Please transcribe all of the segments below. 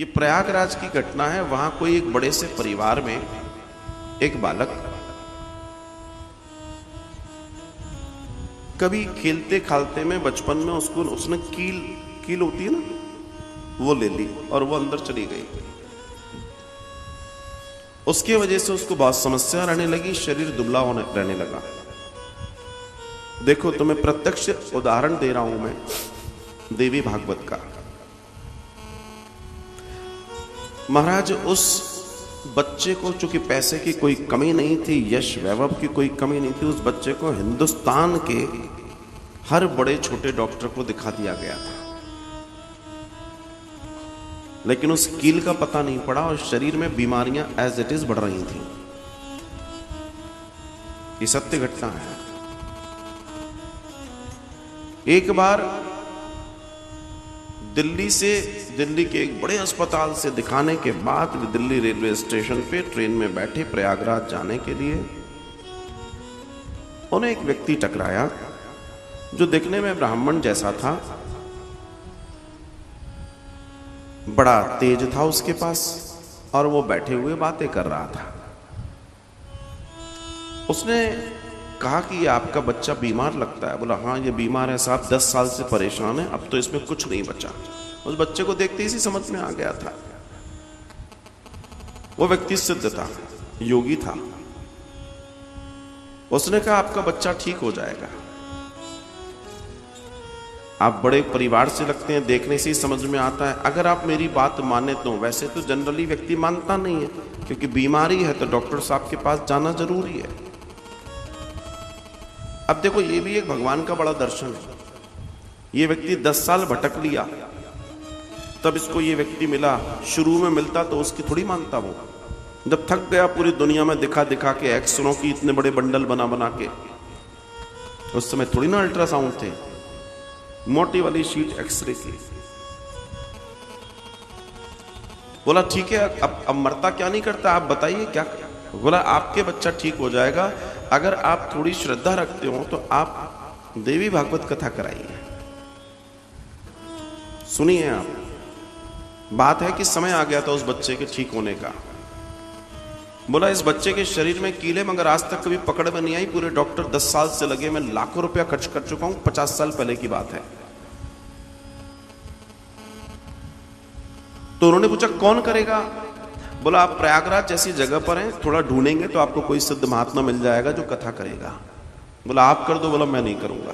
ये प्रयागराज की घटना है। वहां कोई एक बड़े से परिवार में एक बालक कभी खेलते खालते में बचपन में उसने कील होती है ना, वो ले ली और वो अंदर चली गई। उसके वजह से उसको बहुत समस्या रहने लगी, शरीर दुबला होने रहने लगा। देखो तुम्हें प्रत्यक्ष उदाहरण दे रहा हूं मैं देवी भागवत का। महाराज उस बच्चे को चूंकि पैसे की कोई कमी नहीं थी, यश वैभव की कोई कमी नहीं थी, उस बच्चे को हिंदुस्तान के हर बड़े छोटे डॉक्टर को दिखा दिया गया था, लेकिन उस कील का पता नहीं पड़ा और शरीर में बीमारियां एज इट इज बढ़ रही थी। ये सत्य घटना है। एक बार दिल्ली के एक बड़े अस्पताल से दिखाने के बाद दिल्ली रेलवे स्टेशन पे ट्रेन में बैठे प्रयागराज जाने के लिए, उन्हें एक व्यक्ति टकराया जो दिखने में ब्राह्मण जैसा था, बड़ा तेज था उसके पास, और वो बैठे हुए बातें कर रहा था। उसने कहा कि ये आपका बच्चा बीमार लगता है। बोला हाँ ये बीमार है साहब, 10 साल से परेशान है, अब तो इसमें कुछ नहीं बचा। उस बच्चे को देखते ही समझ में आ गया था। वो व्यक्ति सिद्ध था, योगी था। उसने कहा आपका बच्चा ठीक हो जाएगा, आप बड़े परिवार से लगते हैं, देखने से ही समझ में आता है, अगर आप मेरी बात माने तो। वैसे तो जनरली व्यक्ति मानता नहीं है, क्योंकि बीमारी है तो डॉक्टर साहब के पास जाना जरूरी है। अब देखो ये भी एक भगवान का बड़ा दर्शन है। ये व्यक्ति 10 साल भटक लिया, तब इसको ये व्यक्ति मिला। शुरू में मिलता तो उसकी थोड़ी मानता वो। जब थक गया पूरी दुनिया में दिखा दिखा के, एक्सरों की इतने बड़े बंडल बना बना के, उस समय थोड़ी ना अल्ट्रासाउंड थे, मोटी वाली शीट एक्सरे की। बोला ठीक है, अब मरता क्या नहीं करता, आप बताइए क्या। बोला आपके बच्चा ठीक हो जाएगा, अगर आप थोड़ी श्रद्धा रखते हो तो आप देवी भागवत कथा कराइए। सुनिए आप, बात है कि समय आ गया था उस बच्चे के ठीक होने का। बोला इस बच्चे के शरीर में कीले मगर आज तक कभी पकड़ में नहीं आई, पूरे डॉक्टर 10 साल से लगे, मैं लाखों रुपया खर्च कर चुका हूं, 50 साल पहले की बात है। तो उन्होंने पूछा कौन करेगा। बोला आप प्रयागराज जैसी जगह पर हैं, थोड़ा ढूंढेंगे तो आपको कोई सिद्ध महात्मा मिल जाएगा जो कथा करेगा। बोला आप कर दो। बोला मैं नहीं करूंगा।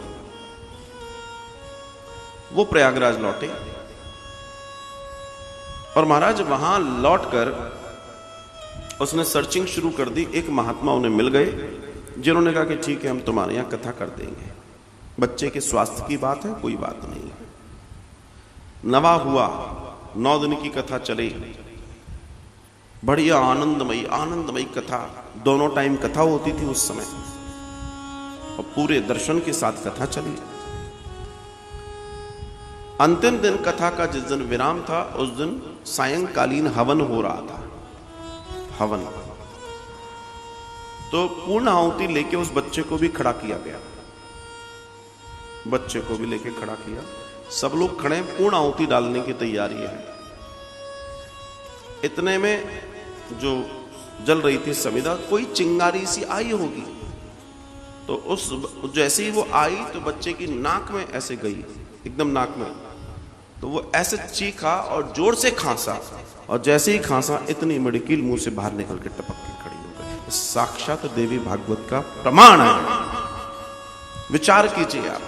वो प्रयागराज लौटे और महाराज वहां लौटकर उसने सर्चिंग शुरू कर दी। एक महात्मा उन्हें मिल गए जिन्होंने कहा कि ठीक है हम तुम्हारे यहां कथा कर देंगे, बच्चे के स्वास्थ्य की बात है, कोई बात नहीं है। नवा हुआ, 9 दिन की कथा चली, बढ़िया आनंदमयी कथा। दोनों टाइम कथा होती थी उस समय, और पूरे दर्शन के साथ कथा चली। अंतिम दिन कथा का जिस दिन विराम था, उस दिन सायंकालीन हवन हो रहा था। हवन तो पूर्ण आहुति लेके उस बच्चे को भी खड़ा किया गया, बच्चे को भी लेके खड़ा किया। सब लोग खड़े, पूर्ण आहुति डालने की तैयारी है। इतने में जो जल रही थी समिधा, कोई चिंगारी सी आई होगी, तो उस जैसे ही वो आई तो बच्चे की नाक में ऐसे गई, एकदम नाक में। तो वो ऐसे चीखा और जोर से खांसा, और जैसे ही खांसा इतनी बड़ी कील मुंह से बाहर निकल के टपक के खड़ी हो गई। साक्षात देवी भागवत का प्रमाण है, विचार कीजिए आप।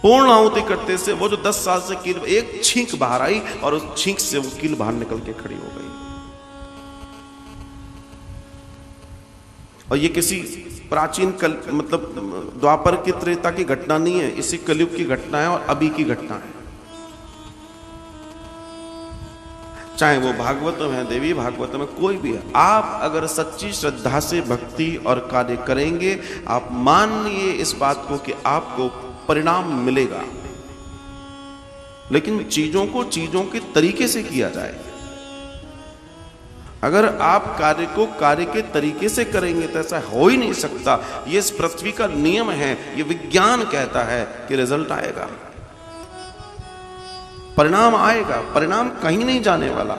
पूर्ण आहुति करते से वो जो 10 साल से कील, एक छींक बाहर आई और उस छींक से वो कील बाहर निकल के खड़ी हो गई। और ये किसी प्राचीन मतलब द्वापर की त्रेता की घटना नहीं है, इसी कलयुग की घटना है और अभी की घटना है। चाहे वो भागवतम है, देवी भागवतम है, कोई भी है, आप अगर सच्ची श्रद्धा से भक्ति और कार्य करेंगे, आप मानिए इस बात को कि आपको परिणाम मिलेगा। लेकिन चीजों को चीजों के तरीके से किया जाए। अगर आप कार्य को कार्य के तरीके से करेंगे तो ऐसा हो ही नहीं सकता। ये इस पृथ्वी का नियम है, ये विज्ञान कहता है कि रिजल्ट आएगा। परिणाम आएगा, परिणाम कहीं नहीं जाने वाला।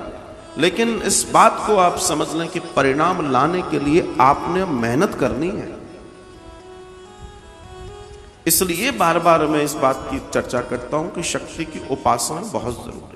लेकिन इस बात को आप समझ लें कि परिणाम लाने के लिए आपने मेहनत करनी है। इसलिए बार बार मैं इस बात की चर्चा करता हूं कि शक्ति की उपासना बहुत जरूरी है।